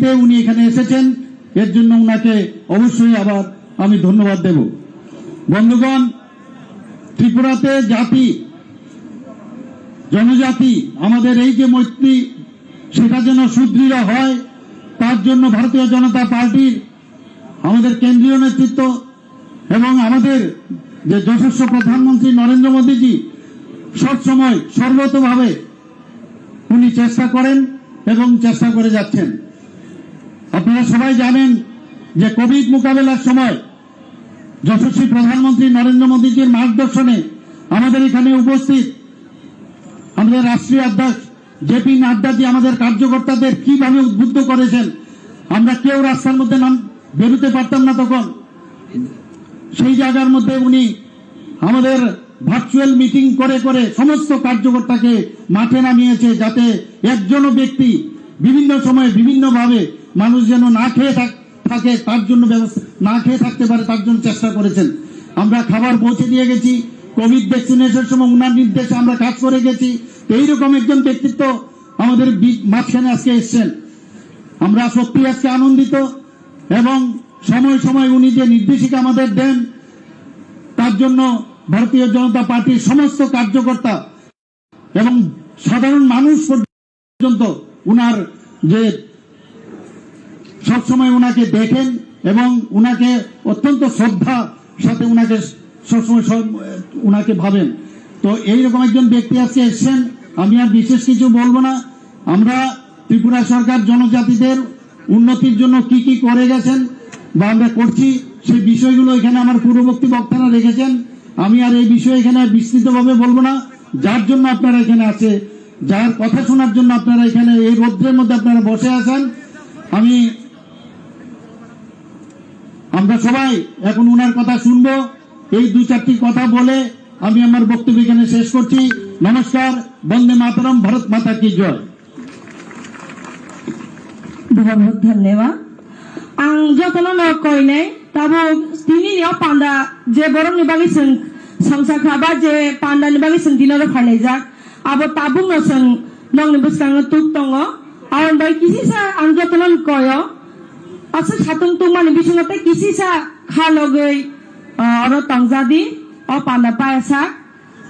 দিতে উনি এখানে এসেছেন, এর জন্য উনাকে অবশ্যই আবার আমি ধন্যবাদ দেব। বন্ধুগণ, ত্রিপুরাতে জাতি জনজাতি আমাদের এই যে মৈত্রী সেটা যেন সুদৃঢ় হয়, তার জন্য ভারতীয় জনতা পার্টির আমাদের কেন্দ্রীয় নেতৃত্ব এবং আমাদের যে যশস্বী প্রধানমন্ত্রী নরেন্দ্র মোদীজি সবসময় সর্বতভাবে উনি চেষ্টা করেন এবং চেষ্টা করে যাচ্ছেন। আপনারা সবাই জানেন যে কোভিড মোকাবেলার সময় যশস্বী প্রধানমন্ত্রী নরেন্দ্র মোদীজির মার্গদর্শনে আমাদের এখানে উপস্থিত আমাদের রাষ্ট্রীয় অধ্যক্ষ জেপি নাড্ডাজি আমাদের কার্যকর্তাদের কিভাবে উদ্বুদ্ধ করেছেন। আমরা কেউ রাস্তার মধ্যে বেরোতে পারতাম না তখন। সেই জায়গার মধ্যে উনি আমাদের ভার্চুয়াল মিটিং করে করে সমস্ত কার্যকর্তাকে মাঠে নামিয়েছে, যাতে একজনও ব্যক্তি বিভিন্ন সময়ে বিভিন্নভাবে মানুষ যেন না খেয়ে থাকে তার জন্য ব্যবস্থা, না খেয়ে থাকতে পারে তার জন্য চেষ্টা করেছেন। আমরা খাবার পৌঁছে দিয়ে গেছি, কোভিড ভ্যাকসিনেশনের সময় উনার নির্দেশে আমরা কাজ করে গেছি। এইরকম একজন ব্যক্তিত্ব আমাদের মাঝখানে আজকে এসছেন। আমরা সত্যি আজকে আনন্দিত এবং সময় সময় উনি যে নির্দেশিকা আমাদের দেন তার জন্য ভারতীয় জনতা পার্টির সমস্ত কার্যকর্তা এবং সাধারণ মানুষ পর্যন্ত উনার যে সবসময় উনাকে দেখেন এবং উনাকে অত্যন্ত শ্রদ্ধা সাথে উনাকে সবসময় উনাকে ভাবেন। তো এইরকম একজন ব্যক্তি আজকে এসছেন, আমি আর বিশেষ কিছু বলবো না। আমরা ত্রিপুরা সরকার জনজাতিদের উন্নতির জন্য কি কি করে গেছেন বা আমরা করছি সেই বিষয়গুলো এখানে আমার পূর্ববর্তী বক্তারা রেখেছেন। আমি আর এই বিষয়ে এখানে বিস্তৃতভাবে বলবো না। যার জন্য আপনারা এখানে আছে, যার কথা শোনার জন্য আপনারা এখানে এই রৌদ্রের মধ্যে আপনারা বসে আছেন, আমরা সবাই এখন উনার কথা শুনবো। এই দু চারটি কথা বলে আমি আমার বক্তব্য এখানে শেষ করছি। নমস্কার, বন্দে মাতরম, ভারত মাতা কি জয়। बहुत बहुत धन्यवाद। आं जतनो न कइनाय ताबो तिनि नियाव पान्डा जे बरमनि बागै जों संसाखाबा जे पान्डानि बागै जों दिनरो फायनायजाक आबो ताबुं न जों नंनि बसकांग तुक दङ आं बाय किसिसा आं जतनो कयो आसा सातुं तुमानि बिसंगते किसिसा खालगै अर तंजादि अ पान्डा पायसा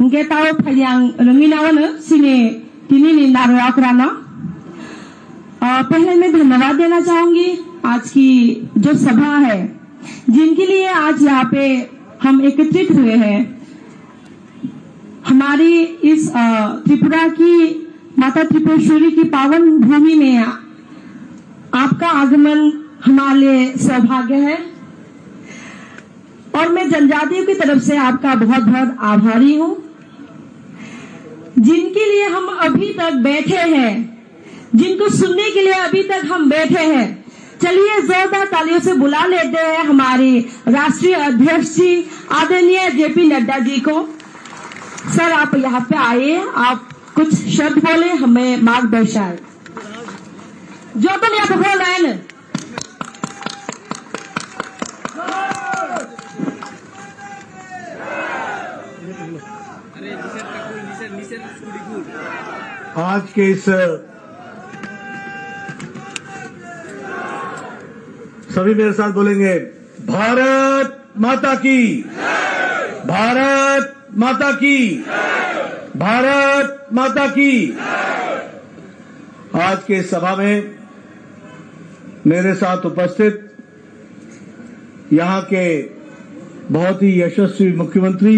इंगे ताव फायआं रंगिनावनो सिने तिनि नारो आक्राना। पहले मैं धन्यवाद देना चाहूंगी आज की जो सभा है, जिनके लिए आज यहाँ पे हम एकत्रित हुए हैं। हमारी इस त्रिपुरा की माता त्रिपुरेश्वरी की पावन भूमि में आपका आगमन हमारे लिए सौभाग्य है और मैं जनजातियों की तरफ से आपका बहुत बहुत आभारी हूँ, जिनके लिए हम अभी तक बैठे हैं, जिनको सुनने के लिए अभी तक हम बैठे हैं। चलिए जोरदार तालियों से बुला लेते हैं हमारे राष्ट्रीय अध्यक्ष जी आदरणीय जेपी नड्डा जी को। सर आप यहाँ पे आइए, आप कुछ शब्द बोले, हमें मार्गदर्शन जो तो यहाँ पकड़ो लाइन। आज के इस सभी मेरे साथ बोलेंगे, भारत माता की, भारत माता की, भारत माता की। आज के इस सभा में मेरे साथ उपस्थित यहाँ के बहुत ही यशस्वी मुख्यमंत्री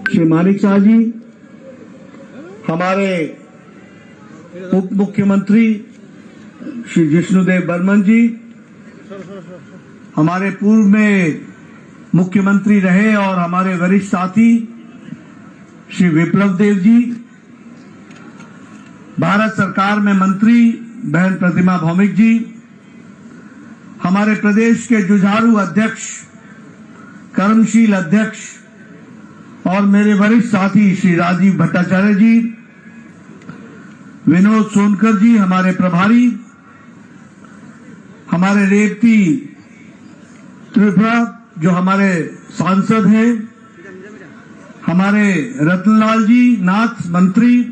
श्री मानिक शाह जी, हमारे उप मुख्यमंत्री श्री जिष्णुदेव बर्मन जी, हमारे पूर्व में मुख्यमंत्री रहे और हमारे वरिष्ठ साथी श्री विप्लव देव जी, भारत सरकार में मंत्री बहन प्रतिमा भौमिक जी, हमारे प्रदेश के जुझारू अध्यक्ष, कर्मशील अध्यक्ष और मेरे वरिष्ठ साथी श्री राजीव भट्टाचार्य जी, विनोद सोनकर जी हमारे प्रभारी, हमारे रेवती त्रिपुरा जो हमारे सांसद हैं, हमारे रतनलाल जी नाथ मंत्री,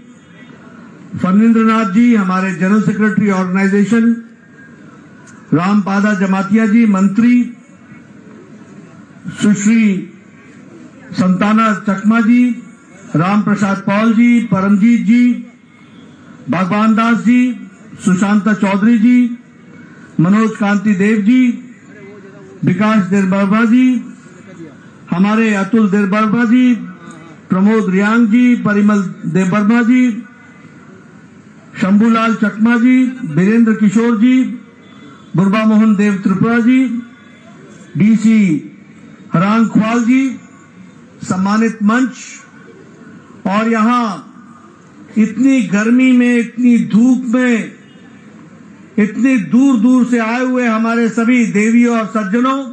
फणींद्र नाथ जी हमारे जनरल सेक्रेटरी ऑर्गेनाइजेशन, रामपादा जमातिया जी मंत्री, सुश्री संताना चकमा जी, राम प्रसाद पॉल जी, परमजीत जी, भगवान दास जी, सुशांता चौधरी जी, मनोज कांति देव जी, विकास देरबर्मा जी, हमारे अतुल देरबर्मा जी, प्रमोद रियांग जी, परिमल देवबर्मा जी, शंभूलाल चकमा जी, वीरेंद्र किशोर जी, बुरबा मोहन देव त्रिपुरा जी, डीसी हरांग ख्वाल जी, सम्मानित मंच, और यहां इतनी गर्मी में, इतनी धूप में, इतनी दूर दूर से आए हुए हमारे सभी देवियों और सज्जनों,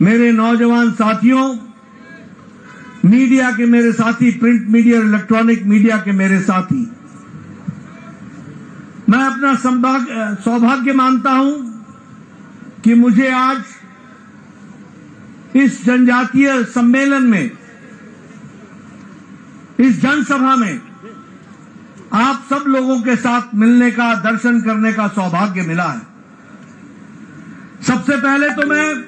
मेरे नौजवान साथियों, मीडिया के मेरे साथी, प्रिंट मीडिया और इलेक्ट्रॉनिक मीडिया के मेरे साथी, मैं अपना सौभाग्य मानता हूं कि मुझे आज इस जनजातीय सम्मेलन में, इस जनसभा में आप सब लोगों के साथ मिलने का, दर्शन करने का सौभाग्य मिला है। सबसे पहले तो मैं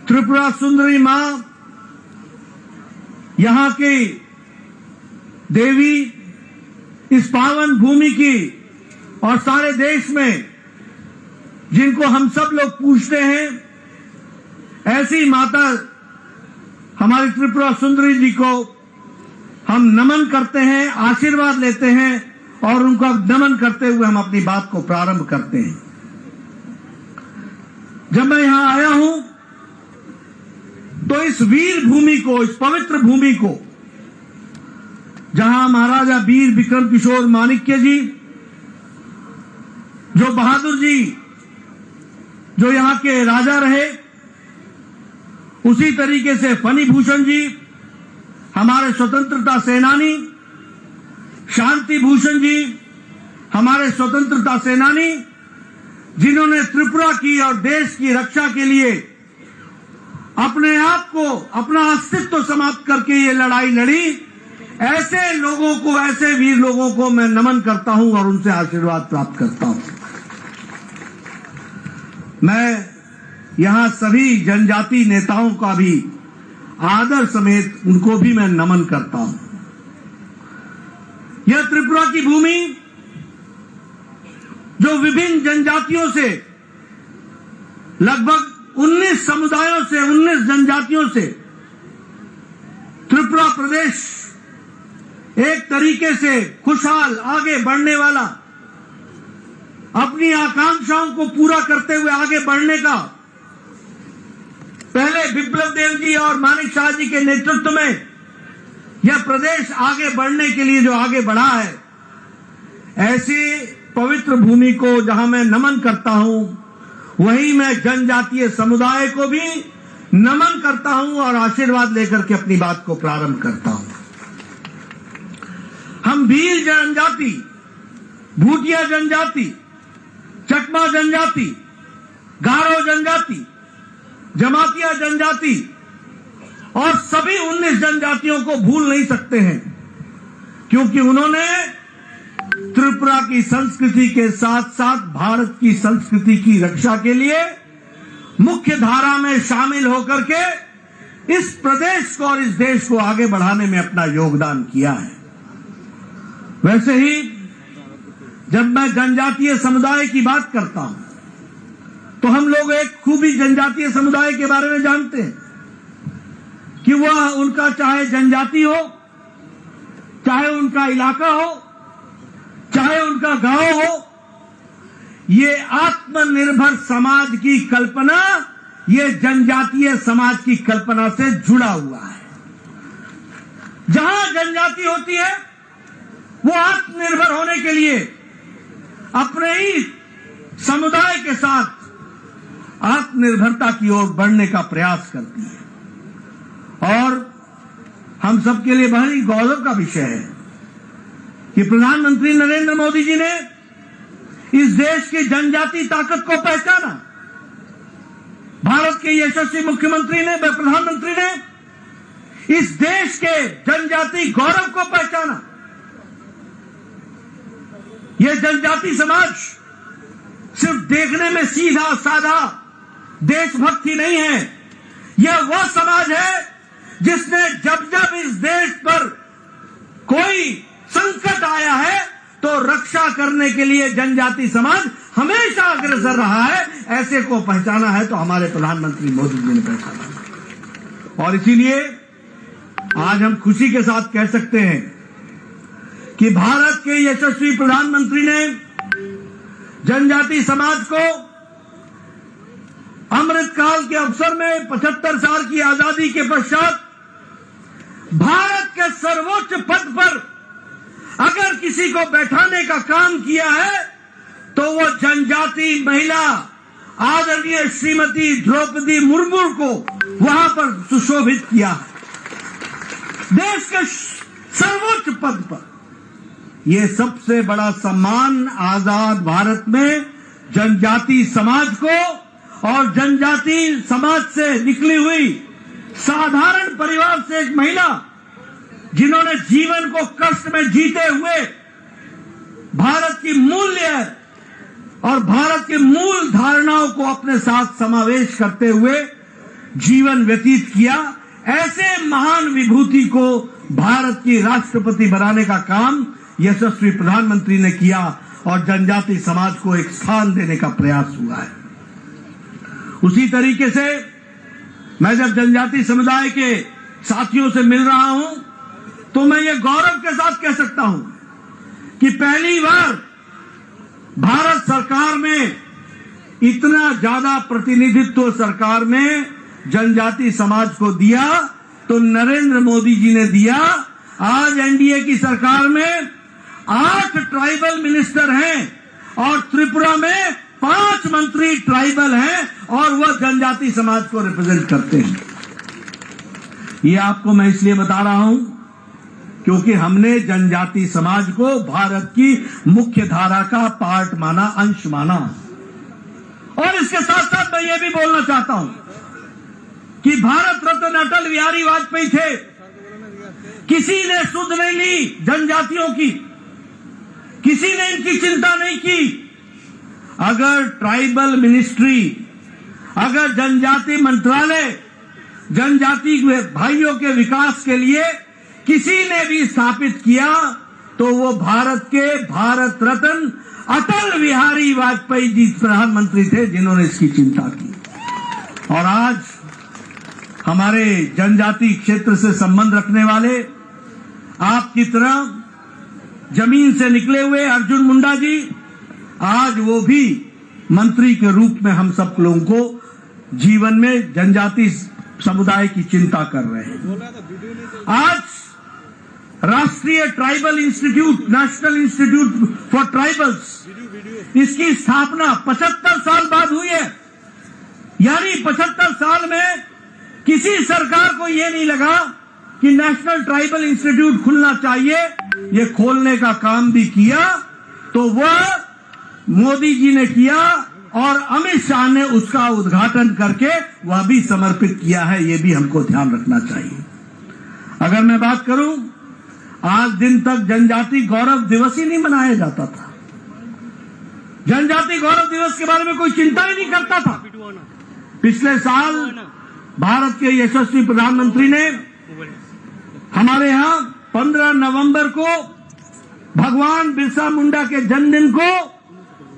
त्रिपुरा सुंदरी मां, यहां की देवी, इस पावन भूमि की और सारे देश में जिनको हम सब लोग पूजते हैं, ऐसी माता हमारी त्रिपुरा सुंदरी जी को हम नमन करते हैं, आशीर्वाद लेते हैं और उनका नमन करते हुए हम अपनी बात को प्रारंभ करते हैं। जब मैं यहां आया हूं तो इस वीर भूमि को, इस पवित्र भूमि को, जहां महाराजा वीर विक्रम किशोर माणिक्य जी, जो बहादुर जी, जो यहां के राजा रहे, उसी तरीके से फनी भूषण जी, हमारे स्वतंत्रता सेनानी, शांति भूषण जी, हमारे स्वतंत्रता सेनानी, जिन्होंने त्रिपुरा की और देश की रक्षा के लिए अपने आप को, अपना अस्तित्व समाप्त करके ये लड़ाई लड़ी, ऐसे लोगों को, ऐसे वीर लोगों को मैं नमन करता हूं और उनसे आशीर्वाद प्राप्त करता हूं। मैं यहां सभी जनजाति नेताओं का भी आदर समेत उनको भी मैं नमन करता हूं। यह त्रिपुरा की भूमि जो विभिन्न जनजातियों से, लगभग 19 समुदायों से, 19 जनजातियों से त्रिपुरा प्रदेश एक तरीके से खुशहाल आगे बढ़ने वाला, अपनी आकांक्षाओं को पूरा करते हुए आगे बढ़ने का, पहले विप्लव देव जी और मानिक शाह जी के नेतृत्व में यह प्रदेश आगे बढ़ने के लिए जो आगे बढ़ा है, ऐसी पवित्र भूमि को जहां मैं नमन करता हूं, वहीं मैं जनजातीय समुदाय को भी नमन करता हूं और आशीर्वाद लेकर के अपनी बात को प्रारंभ करता हूं। हम भील जनजाति, भूटिया जनजाति, चकमा जनजाति, गारो जनजाति, जमातिया जनजाति और सभी 19 जनजातियों को भूल नहीं सकते हैं, क्योंकि उन्होंने त्रिपुरा की संस्कृति के साथ साथ भारत की संस्कृति की रक्षा के लिए मुख्य धारा में शामिल होकर के इस प्रदेश को और इस देश को आगे बढ़ाने में अपना योगदान किया है। वैसे ही जब मैं जनजातीय समुदाय की बात करता हूं तो हम लोग एक खूबी जनजातीय समुदाय के बारे में जानते हैं कि वह, उनका चाहे जनजाति हो, चाहे उनका इलाका हो, चाहे उनका गांव हो, ये आत्मनिर्भर समाज की कल्पना, ये जनजातीय समाज की कल्पना से जुड़ा हुआ है। जहां जनजाति होती है वो आत्मनिर्भर होने के लिए अपने ही समुदाय के साथ आत्मनिर्भरता की ओर बढ़ने का प्रयास करती है। और हम सबके लिए बड़ा ही गौरव का विषय है कि प्रधानमंत्री नरेंद्र मोदी जी ने इस देश की जनजाति ताकत को पहचाना। भारत के यशस्वी मुख्यमंत्री ने, प्रधानमंत्री ने इस देश के जनजाति गौरव को पहचाना। यह जनजाति समाज सिर्फ देखने में सीधा साधा देशभक्ति नहीं है, यह वह समाज है जिसने जब जब इस देश पर कोई संकट आया है तो रक्षा करने के लिए जनजाति समाज हमेशा अग्रसर रहा है। ऐसे को पहचाना है तो हमारे प्रधानमंत्री मोदी जी ने पहचाना है। और इसीलिए आज हम खुशी के साथ कह सकते हैं कि भारत के यशस्वी प्रधानमंत्री ने जनजाति समाज को अमृतकाल के अवसर में 75 साल की आजादी के पश्चात भारत के सर्वोच्च पद पर अगर किसी को बैठाने का काम किया है तो वो जनजाति महिला आदरणीय श्रीमती द्रौपदी मुर्मू को वहां पर सुशोभित किया है। देश के सर्वोच्च पद पर यह सबसे बड़ा सम्मान आजाद भारत में जनजाति समाज को और जनजाति समाज से निकली हुई साधारण परिवार से एक महिला जिन्होंने जीवन को कष्ट में जीते हुए भारत की मूल्य और भारत के मूल धारणाओं को अपने साथ समावेश करते हुए जीवन व्यतीत किया, ऐसे महान विभूति को भारत की राष्ट्रपति बनाने का काम यशस्वी प्रधानमंत्री ने किया और जनजाति समाज को एक स्थान देने का प्रयास हुआ है। उसी तरीके से मैं जब जनजाति समुदाय के साथियों से मिल रहा हूं तो मैं ये गौरव के साथ कह सकता हूं कि पहली बार भारत सरकार में इतना ज्यादा प्रतिनिधित्व सरकार में जनजाति समाज को दिया तो नरेंद्र मोदी जी ने दिया। आज एनडीए की सरकार में 8 ट्राइबल मिनिस्टर हैं और त्रिपुरा में 5 मंत्री ट्राइबल हैं और वह जनजाति समाज को रिप्रेजेंट करते हैं। ये आपको मैं इसलिए बता रहा हूं क्योंकि हमने जनजाति समाज को भारत की मुख्य धारा का पार्ट माना, अंश माना। और इसके साथ साथ मैं ये भी बोलना चाहता हूं कि भारत रत्न अटल बिहारी वाजपेयी थे, किसी ने सुध नहीं ली जनजातियों की, किसी ने इनकी चिंता नहीं की। अगर ट्राइबल मिनिस्ट्री, अगर जनजाति मंत्रालय जनजाति भाइयों के विकास के लिए किसी ने भी स्थापित किया तो वो भारत के भारत रत्न अटल बिहारी वाजपेयी जी प्रधानमंत्री थे जिन्होंने इसकी चिंता की। और आज हमारे जनजाति क्षेत्र से संबंध रखने वाले आपकी तरह जमीन से निकले हुए अर्जुन मुंडा जी आज वो भी मंत्री के रूप में हम सब लोगों को जीवन में जनजाति समुदाय की चिंता कर रहे हैं। आज राष्ट्रीय tribal institute, national institute for tribals, इसकी स्थापना 75 साल बाद हुई है। यानी 75 साल में किसी सरकार को यह नहीं लगा कि नेशनल ट्राइबल इंस्टीट्यूट खुलना चाहिए। ये खोलने का काम भी किया तो वह मोदी जी ने किया और अमित शाह ने उसका उद्घाटन करके वह भी समर्पित किया है। यह भी हमको ध्यान रखना चाहिए। अगर मैं बात करूं, आज दिन तक जनजाति गौरव दिवस ही नहीं मनाया जाता था। जनजाति गौरव दिवस के बारे में कोई चिंता ही नहीं करता था। पिछले साल भारत के यशस्वी प्रधानमंत्री ने हमारे यहां 15 नवंबर को भगवान बिरसा मुंडा के जन्मदिन को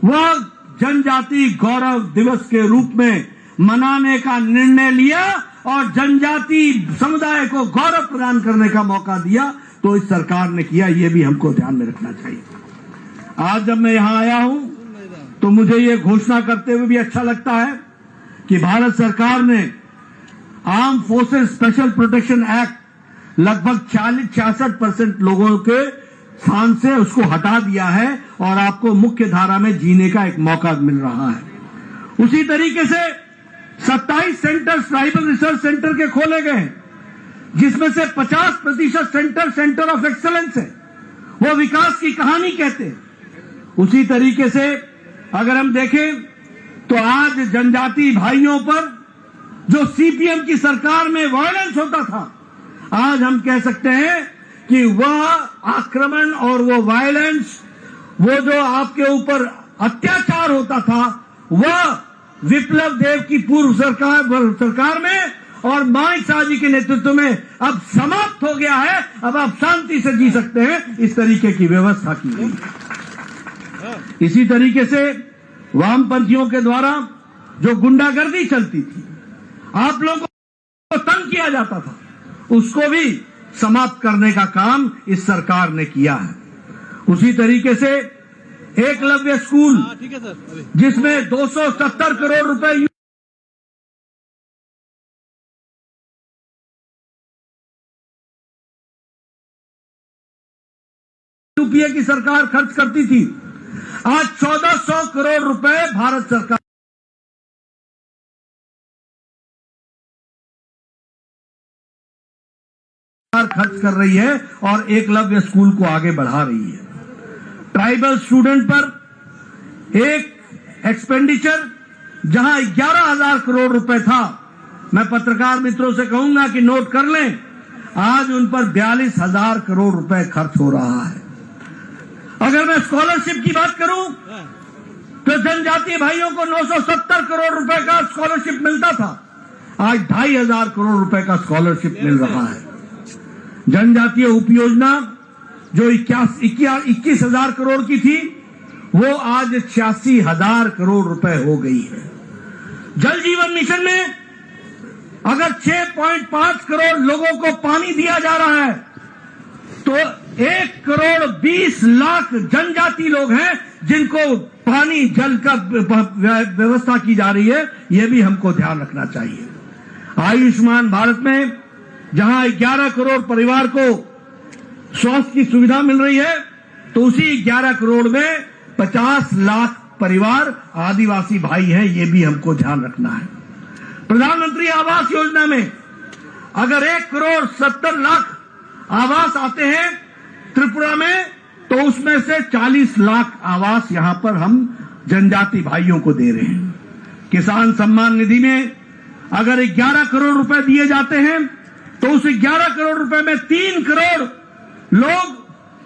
वह जनजाति गौरव दिवस के रूप में मनाने का निर्णय लिया और जनजाति समुदाय को गौरव प्रदान करने का मौका दिया। तो इस सरकार ने किया, यह भी हमको ध्यान में रखना चाहिए। आज जब मैं यहां आया हूं तो मुझे यह घोषणा करते हुए भी अच्छा लगता है कि भारत सरकार ने arm forces special protection act लगभग 46-66% लोगों के स्थान से उसको हटा दिया है और आपको मुख्य धारा में जीने का एक मौका मिल रहा है। उसी तरीके से 27 सेंटर्स ट्राइबल रिसर्च सेंटर के खोले गए, जिसमें से 50% सेंटर ऑफ एक्सेलेंस है, वो विकास की कहानी कहते हैं। उसी तरीके से अगर हम देखें तो आज जनजाति भाइयों पर जो सीपीएम की सरकार में वायलेंस होता था, आज हम कह सकते हैं कि वह आक्रमण और वो वायलेंस, वो जो आपके ऊपर अत्याचार होता था वह विप्लव देव की पूर्व सरकार में और मानिक शाह जी के नेतृत्व में अब समाप्त हो गया है। अब आप शांति से जी सकते हैं, इस तरीके की व्यवस्था की गई है। इसी तरीके से वामपंथियों के द्वारा जो गुंडागर्दी चलती थी, आप लोगों को तंग किया जाता था, उसको भी समाप्त करने का काम इस सरकार ने किया है। उसी तरीके से एकलव्य स्कूल जिसमें 270 करोड़ रुपए यूपीए की सरकार खर्च करती थी, आज 1400 करोड़ रुपए भारत सरकार खर्च कर रही है और एकलव्य स्कूल को आगे बढ़ा रही है। ट्राइबल स्टूडेंट पर एक एक्सपेंडिचर जहां 11,000 करोड़ रुपए था, मैं पत्रकार मित्रों से कहूंगा कि नोट कर लें, आज उन पर 42,000 करोड़ रुपए खर्च हो रहा है। अगर मैं स्कॉलरशिप की बात करूं तो जनजातीय भाइयों को 970 करोड़ रुपए का स्कॉलरशिप मिलता था, आज 2,500 करोड़ रुपए का स्कॉलरशिप मिल रहा है। जनजातीय उपयोजना जो 21,000 करोड़ की थी, वो आज 86,000 करोड़ रुपए हो गई है। जल जीवन मिशन में अगर 6.5 करोड़ लोगों को पानी दिया जा रहा है तो 1 करोड़ 20 लाख जनजाति लोग हैं जिनको पानी जल का व्यवस्था की जा रही है। यह भी हमको ध्यान रखना चाहिए। आयुष्मान भारत में जहां 11 करोड़ परिवार को स्वास्थ्य की सुविधा मिल रही है, तो उसी 11 करोड़ में 50 लाख परिवार आदिवासी भाई हैं। ये भी हमको ध्यान रखना है। प्रधानमंत्री आवास योजना में अगर 1 करोड़ 70 लाख आवास आते हैं त्रिपुरा में, तो उसमें से 40 लाख आवास यहां पर हम जनजाति भाइयों को दे रहे हैं। किसान सम्मान निधि में अगर 11 करोड़ रुपए दिए जाते हैं, तो उस 11 करोड़ रुपए में 3 करोड़ लोग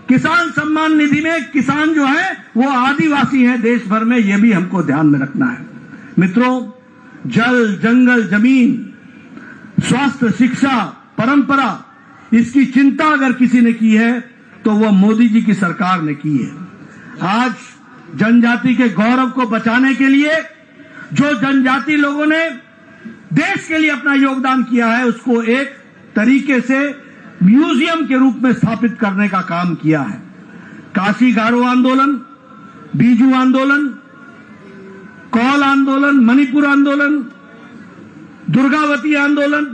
किसान सम्मान निधि में, किसान जो है वो आदिवासी हैं देश भर में। यह भी हमको ध्यान में रखना है। मित्रों, जल, जंगल, जमीन, स्वास्थ्य, शिक्षा, परंपरा, इसकी चिंता अगर किसी ने की है तो वह मोदी जी की सरकार ने की है। आज जनजाति के गौरव को बचाने के लिए जो जनजाति लोगों ने देश के लिए अपना योगदान किया है, उसको एक तरीके से म्यूजियम के रूप में स्थापित करने का काम किया है। काशी गारो आंदोलन, बीजू आंदोलन, कौल आंदोलन, मणिपुर आंदोलन, दुर्गावती आंदोलन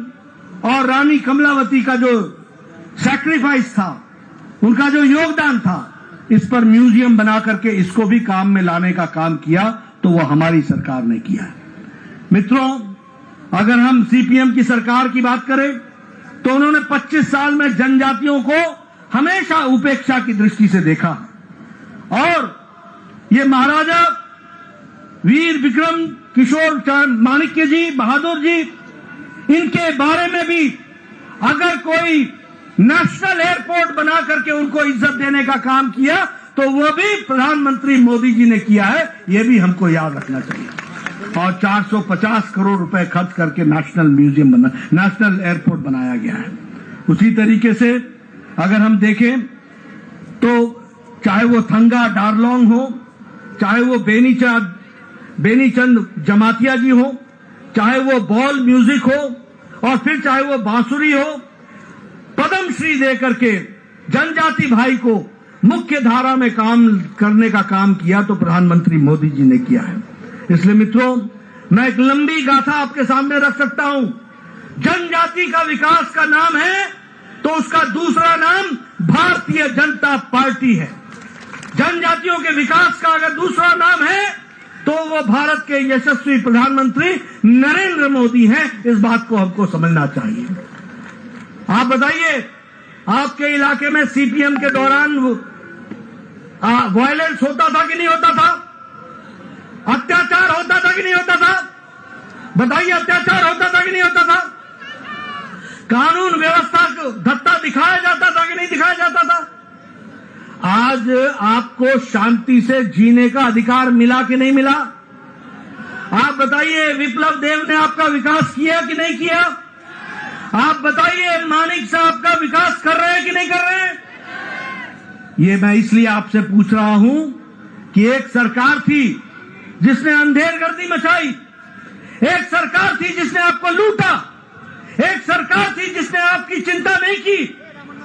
और रानी कमलावती का जो सैक्रिफाइस था, उनका जो योगदान था, इस पर म्यूजियम बना करके इसको भी काम में लाने का काम किया, तो वो हमारी सरकार ने किया है। मित्रों, अगर हम सीपीएम की सरकार की बात करें तो उन्होंने 25 साल में जनजातियों को हमेशा उपेक्षा की दृष्टि से देखा और ये महाराजा वीर विक्रम किशोर माणिक्य जी, बहादुर जी, इनके बारे में भी अगर कोई नेशनल एयरपोर्ट बना करके उनको इज्जत देने का काम किया, तो वो भी प्रधानमंत्री मोदी जी ने किया है। ये भी हमको याद रखना चाहिए। और 450 करोड़ रुपए खर्च करके नेशनल एयरपोर्ट बनाया गया है। उसी तरीके से अगर हम देखें तो चाहे वो थंगा डारलोंग हो, चाहे वो बेनीचंद जमातिया जी हो, चाहे वो बॉल म्यूजिक हो और फिर चाहे वो बांसुरी हो, पद्म श्री दे करके जनजाति भाई को मुख्य धारा में काम करने का काम किया, तो प्रधानमंत्री मोदी जी ने किया है। इसलिए मित्रों, मैं एक लंबी गाथा आपके सामने रख सकता हूं। जनजाति का विकास का नाम है तो उसका दूसरा नाम भारतीय जनता पार्टी है। जनजातियों के विकास का अगर दूसरा नाम है तो वो भारत के यशस्वी प्रधानमंत्री नरेंद्र मोदी हैं। इस बात को हमको समझना चाहिए। आप बताइए, आपके इलाके में सीपीएम के दौरान वायलेंस होता था कि नहीं होता था? अत्याचार होता था कि नहीं होता था? बताइए, अत्याचार होता था कि नहीं होता था? कानून व्यवस्था को धत्ता दिखाया जाता था कि नहीं दिखाया जाता था? आज आज आपको शांति से जीने का अधिकार मिला कि नहीं मिला? आप बताइए, विप्लव देव ने आपका विकास किया कि नहीं किया? आप बताइए, मानिक साहब का विकास कर रहे हैं कि नहीं कर रहे हैं? ये मैं इसलिए आपसे पूछ रहा हूं कि एक सरकार थी जिसने अंधेरगर्दी मचाई, एक सरकार थी जिसने आपको लूटा, एक सरकार थी जिसने आपकी चिंता नहीं की,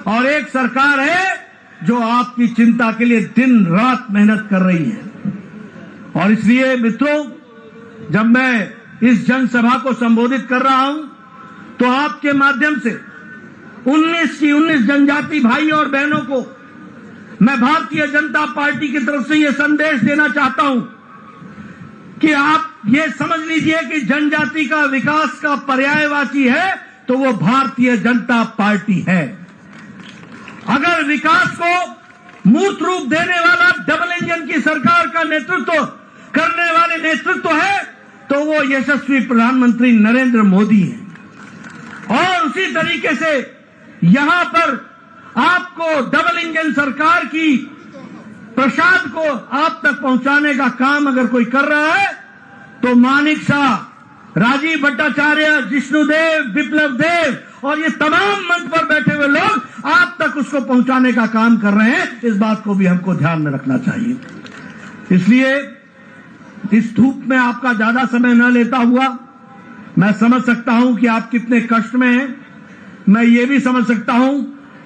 और एक सरकार है जो आपकी चिंता के लिए दिन रात मेहनत कर रही है। और इसलिए मित्रों, जब मैं इस जनसभा को संबोधित कर रहा हूं तो आपके माध्यम से 19 की 19 जनजाति भाई और बहनों को मैं भारतीय जनता पार्टी की तरफ से यह संदेश देना चाहता हूं कि आप ये समझ लीजिए कि जनजाति का विकास का पर्यायवाची है तो वो भारतीय जनता पार्टी है। अगर विकास को मूर्त रूप देने वाला डबल इंजन की सरकार का नेतृत्व करने वाले नेतृत्व है तो वो यशस्वी प्रधानमंत्री नरेंद्र मोदी हैं। और उसी तरीके से यहां पर आपको डबल इंजन सरकार की प्रसाद को आप तक पहुंचाने का काम अगर कोई कर रहा है तो मानिक शाह, राजीव भट्टाचार्य, जिष्णुदेव, विप्लव देव और ये तमाम मंच पर बैठे हुए लोग आप तक उसको पहुंचाने का काम कर रहे हैं। इस बात को भी हमको ध्यान में रखना चाहिए। इसलिए इस धूप में आपका ज्यादा समय न लेता हुआ, मैं समझ सकता हूं कि आप कितने कष्ट में हैं। मैं ये भी समझ सकता हूं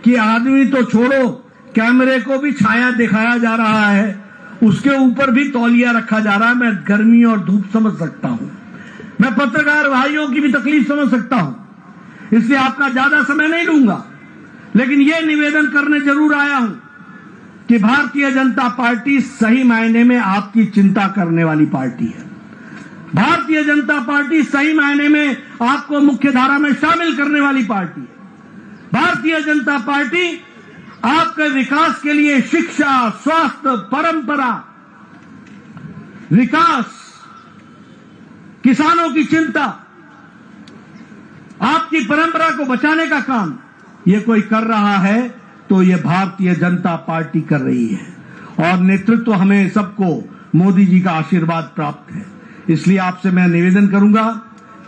कि आदमी तो छोड़ो, कैमरे को भी छाया दिखाया जा रहा है, उसके ऊपर भी तौलिया रखा जा रहा है। मैं गर्मी और धूप समझ सकता हूं, मैं पत्रकार भाइयों की भी तकलीफ समझ सकता हूं, इसलिए आपका ज्यादा समय नहीं लूंगा। लेकिन यह निवेदन करने जरूर आया हूं कि भारतीय जनता पार्टी सही मायने में आपकी चिंता करने वाली पार्टी है। भारतीय जनता पार्टी सही मायने में आपको मुख्य धारा में शामिल करने वाली पार्टी है। भारतीय जनता पार्टी आपके विकास के लिए शिक्षा, स्वास्थ्य, परंपरा, विकास, किसानों की चिंता, आपकी परंपरा को बचाने का काम ये कोई कर रहा है तो ये भारतीय जनता पार्टी कर रही है। और नेतृत्व हमें सबको मोदी जी का आशीर्वाद प्राप्त है। इसलिए आपसे मैं निवेदन करूंगा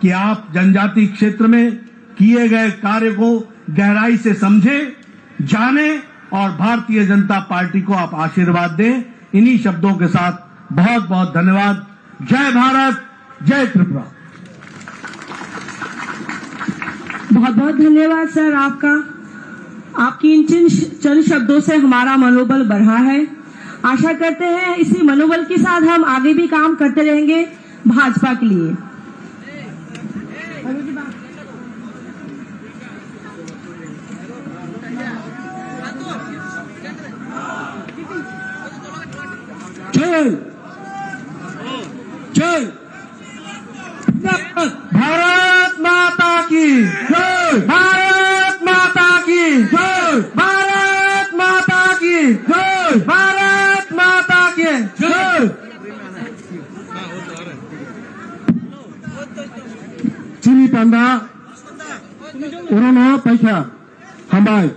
कि आप जनजाति क्षेत्र में किए गए कार्य को गहराई से समझें, जानें और भारतीय जनता पार्टी को आप आशीर्वाद दें। इन्हीं शब्दों के साथ बहुत बहुत धन्यवाद। जय भारत, जय त्रिपुरा। बहुत बहुत धन्यवाद सर आपका। आपकी इन चंद शब्दों से हमारा मनोबल बढ़ा है। आशा करते हैं इसी मनोबल के साथ हम आगे भी काम करते रहेंगे भाजपा के लिए। जय जय भारत माता की जय, भारत माता की जय, भारत माता की जय, भारत माता की जय। चिनी पांडा उन्होंने पैसा हमारे